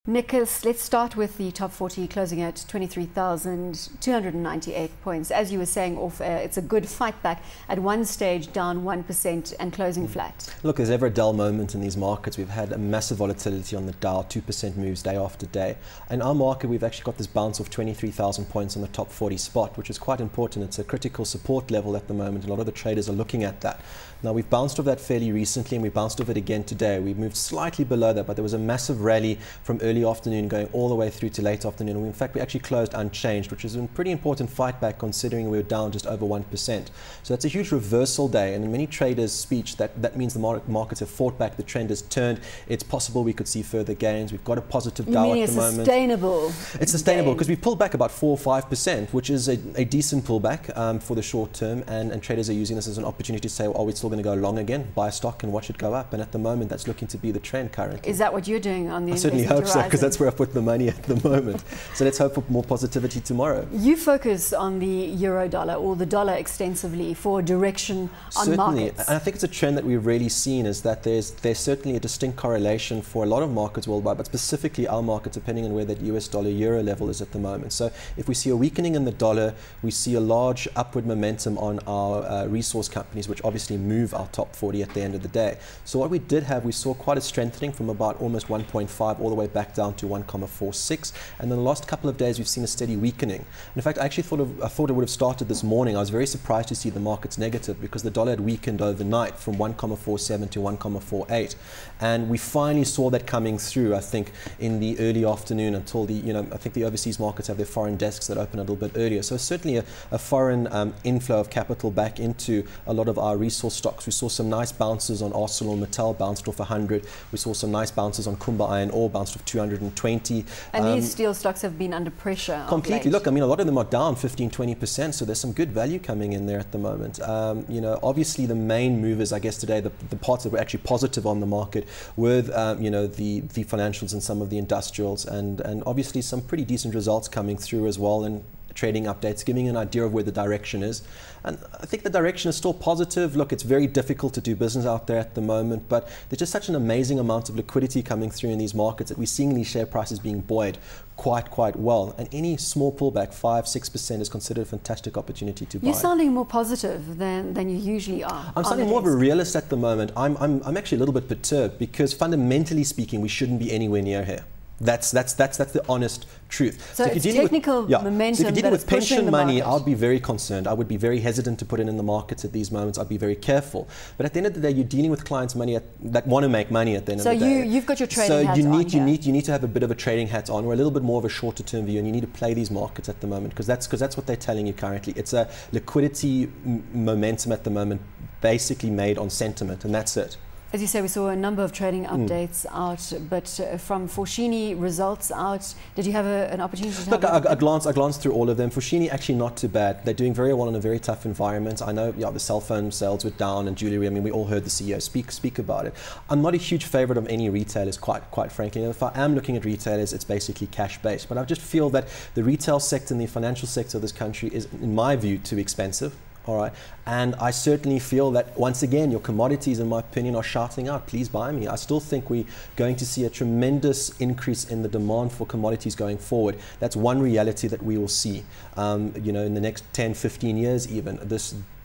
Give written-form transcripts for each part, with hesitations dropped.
Nick, let's start with the top 40 closing at 23,298 points. As you were saying off air, it's a good fight back. At one stage, down 1% and closing flat. Look, there's ever a dull moment in these markets. We've had a massive volatility on the Dow, 2% moves day after day. In our market, we've actually got this bounce of 23,000 points on the top 40 spot, which is quite important. It's a critical support level at the moment. A lot of the traders are looking at that. Now, we've bounced off that fairly recently, and we bounced off it again today. We've moved slightly below that, but there was a massive rally from early afternoon going all the way through to late afternoon. In fact, we actually closed unchanged, which is a pretty important fight back considering we were down just over 1%. So that's a huge reversal day, and in many traders' speech, that means the markets have fought back, the trend has turned. It's possible we could see further gains. We've got a positive Dow at the moment. Sustainable? It's sustainable because we've pulled back about 4 or 5%, which is a decent pullback for the short term, and traders are using this as an opportunity to say, well, are we still going to go long again, buy a stock and watch it go up? And at the moment, that's looking to be the trend currently. Is that what you're doing on the investment horizon? I certainly hope so, because that's where I put the money at the moment. So let's hope for more positivity tomorrow. You focus on the euro dollar or the dollar extensively for direction on markets. And I think it's a trend that we've really seen, is that there's certainly a distinct correlation for a lot of markets worldwide, but specifically our market, depending on where that US dollar euro level is at the moment. So if we see a weakening in the dollar, we see a large upward momentum on our resource companies, which obviously move our top 40 at the end of the day. So what we did have, we saw quite a strengthening from about almost 1.5 all the way back down to 1.46, and in the last couple of days we've seen a steady weakening. In fact, I actually thought it would have started this morning. I was very surprised to see the markets negative because the dollar had weakened overnight from 1.47 to 1.48, and we finally saw that coming through, I think, in the early afternoon until I think the overseas markets have their foreign desks that open a little bit earlier. So certainly a foreign inflow of capital back into a lot of our resource stocks. We saw some nice bounces on Arsenal Mittal, bounced off 100. We saw some nice bounces on Kumba Iron Ore, bounced off 220. And these steel stocks have been under pressure. Completely. Look, I mean, a lot of them are down 15–20%, so there's some good value coming in there at the moment. Obviously the main movers, I guess, today, the parts that were actually positive on the market were, the financials and some of the industrials, and obviously some pretty decent results coming through as well, and trading updates, giving an idea of where the direction is. And I think the direction is still positive. Look, it's very difficult to do business out there at the moment, but there's just such an amazing amount of liquidity coming through in these markets that we're seeing these share prices being buoyed quite well. And any small pullback, 5–6%, is considered a fantastic opportunity to buy. You're sounding more positive than you usually are. I'm sounding more of a realist at the moment. I'm actually a little bit perturbed because fundamentally speaking, we shouldn't be anywhere near here. That's the honest truth. So it's technical momentum. So if you're dealing with pension money, I'd be very concerned. I would be very hesitant to put it in the markets at these moments. I'd be very careful. But at the end of the day, you're dealing with clients' money that want to make money at the end of the day. So you've got your trading hat on. So you need to have a bit of a trading hat on, or a little bit more of a shorter term view, and you need to play these markets at the moment because that's what they're telling you currently. It's a liquidity momentum at the moment, basically made on sentiment, and that's it. As you say, we saw a number of trading updates out, but from Foschini results out, did you have an opportunity to look? I glanced through all of them. Foschini actually not too bad. They're doing very well in a very tough environment. I know, the cell phone sales were down and jewelry. I mean, we all heard the CEO speak about it. I'm not a huge favorite of any retailers, quite frankly. And if I am looking at retailers, it's basically cash based. But I just feel that the retail sector and the financial sector of this country is, in my view, too expensive. All right, and I certainly feel that once again your commodities, in my opinion, are shouting out, please buy me. I still think we're going to see a tremendous increase in the demand for commodities going forward. That's one reality that we will see, in the next 10–15 years even.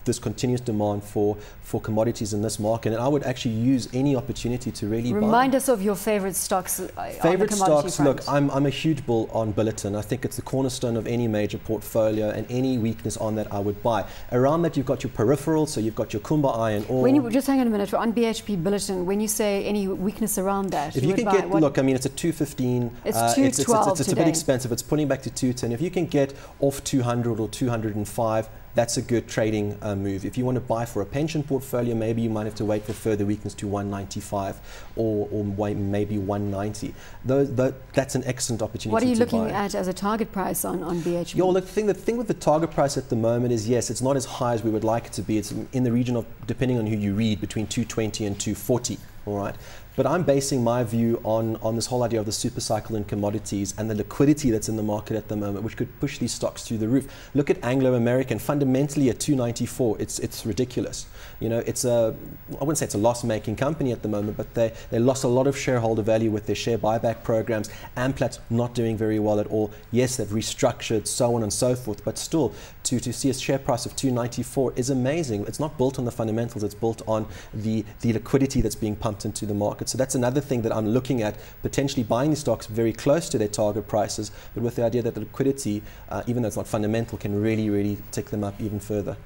This continuous demand for commodities in this market, and I would actually use any opportunity to really remind us of your favorite stocks. Favorite stocks. Look, I'm a huge bull on Bhiliton. I think it's the cornerstone of any major portfolio, and any weakness on that I would buy. Around that, you've got your peripherals, so you've got your Kumba Iron Ore. When you just hang on a minute, on BHP Bhiliton, when you say any weakness around that, if you can get, look, I mean, it's a 215. It's 212 it's a bit expensive. It's pulling back to 210. If you can get off 200 or 205. That's a good trading move. If you want to buy for a pension portfolio, maybe you might have to wait for further weakness to 195 or maybe 190. That's an excellent opportunity. What are you looking at as a target price on BHP? The thing with the target price at the moment is, yes, it's not as high as we would like it to be. It's in the region of, depending on who you read, between 220 and 240. All right, But I'm basing my view on this whole idea of the super cycle in commodities and the liquidity that's in the market at the moment, which could push these stocks through the roof. Look at Anglo American, fundamentally at 294, it's ridiculous. You know, I wouldn't say it's a loss-making company at the moment, but they lost a lot of shareholder value with their share buyback programs. Amplat's not doing very well at all. Yes, they've restructured, so on and so forth, but still, to see a share price of 294 is amazing. It's not built on the fundamentals, it's built on the liquidity that's being pumped into the market. So that's another thing that I'm looking at, potentially buying these stocks very close to their target prices, but with the idea that the liquidity, even though it's not fundamental, can really, really tick them up even further.